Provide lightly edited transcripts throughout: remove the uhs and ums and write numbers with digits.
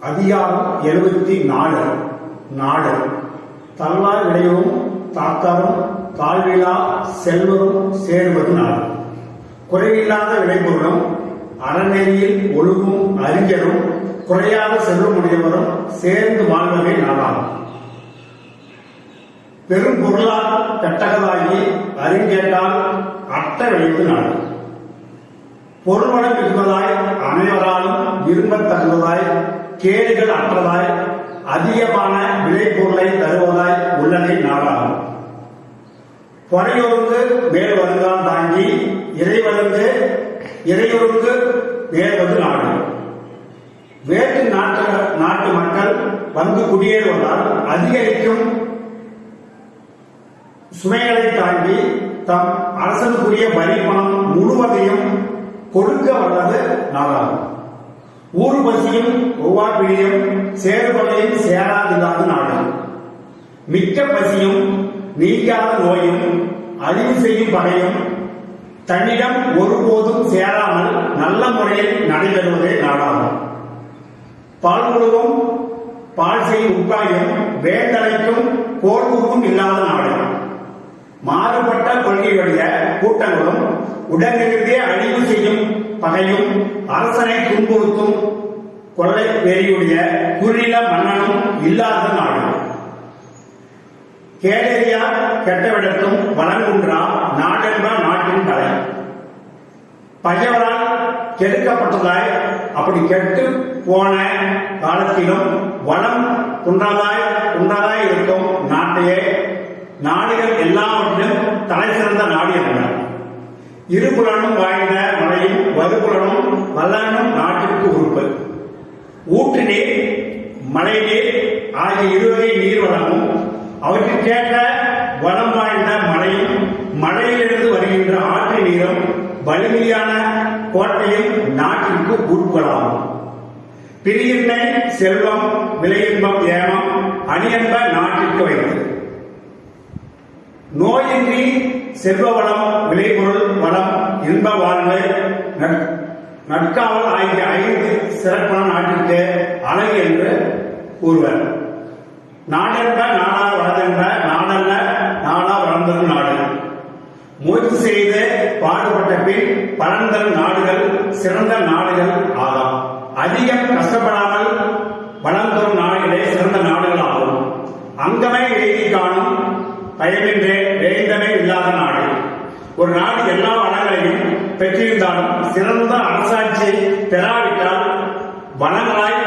அதிகாரம் 74 நாடு தல்லார் விளைவும் தாக்காரும் தாழ்விலா செல்வரும் சேர்வது நாடு. குறைவில்லாத விளைபொருளும் அறநெறியில் ஒழுகும் அறிஞரும் குறையாத செல்வமுடையவரும் சேர்ந்து வாழ்வதே நாடாகும். பெரும் பொருளால் கட்டகதாகி அறிஞேட்டால் அட்ட விளைவது நாடு. பொருள்வளம் மிகுவதாய் அனைவராலும் விரும்பத்தகுவதாய் கேடுகள் அற்றதாய் அதிகமான விளைபொருளை தருவதாய் உள்ளதை நாடாகும். பொறையொருங்கு மேல் வருங்கால் தாங்கி இறையொருங்கு மேல்வது நாடு. வேற்று நாட்டு மக்கள் வந்து குடியேறுவதால் அதிகரிக்கும் சுமைகளை தாங்கி தம் அரசனுக்குரிய வரி பணம் முழுவதையும் கொடுக்க வல்லது நாடாகும். ஊறு பசியும் ஒவ்வாப்பிடியும் சேறுபகையும் சேராதில்லாத நாடு. மிக்க பசியும் நீங்காத நோயும் அழிவு செய்யும் பகையும் தன்னிடம் ஒருபோதும் சேராமல் நல்ல முறையில் நடைபெறுவதே நாடாகும். பால் முழுவும் பால் செய்யும் உட்காயும் வேந்தலைக்கும் கோர்வுக்கும் இல்லாத நாடு. மாறுபட்ட கொள்கையுடைய கூட்டங்களும் உடனிருந்தே அழிவு செய்யும் பகையும் அரசனை துன்புறுத்தும் கொள்ளை வெறியுடைய குறுநில மன்னனும் இல்லாத நாடு. கேடரியா கெட்டவிடத்தும் வளங்குன்றா நாடென்ப நாட்டின் தலை. பகைவரால் கெடுக்கப்பட்டதாய் அப்படி கெட்டு போன காலத்திலும் வளம் குன்றாதாய் இருக்கும் நாட்டையே நாடுகள் எல்லாவற்றிலும் தலை சிறந்த நாடு என்றார். இருபுலனும் வாய்ந்த மழையும் வறுபுலனும் வல்லனும் நாட்டிற்கு உறுப்பு. ஊற்று நீர் மழை நீர் ஆகிய இருவகை நீர் வளமும் அவற்றிற்கேற்ற வளம் வாய்ந்த மழையும் மழையிலிருந்து வருகின்ற ஆற்று நீரும் வலிமையான கோட்டையும் நாட்டிற்கு உட்படாகும். பிரியின்மை செல்வம் விலையின்பம் ஏமம் அணியன்ப நாட்டிற்கு வைத்து. நோயின்றி செல்வ வளம் விளைபொருள் வளம் இன்ப வாழ்வு நற்காவல் ஆகிய 5 சிறப்பான நாட்டிற்கு அழகு என்று கூறுவர். நாடென்ப நாடா வளர்ந்தென்ப நாடல்ல நாடா வளர்ந்தது நாடு. முயற்சி செய்து பாடுபட்ட பின் பலன் தரும் நாடுகள் சிறந்த நாடுகள் ஆகும். அதிகம் கஷ்டப்படாமல் வளம் தரும் நாடுகளே சிறந்த நாடுகள் ஆகும். அங்கமே எழுதி காணும் பயமின்றே வேந்தமே இல்லாத நாடு. ஒரு நாடு எல்லா வளங்களையும் பெற்றிருந்தாலும் சிறந்த அரசாட்சியை பெறாவிட்டால் வளங்களாய்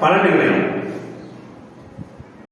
பலனில்லை.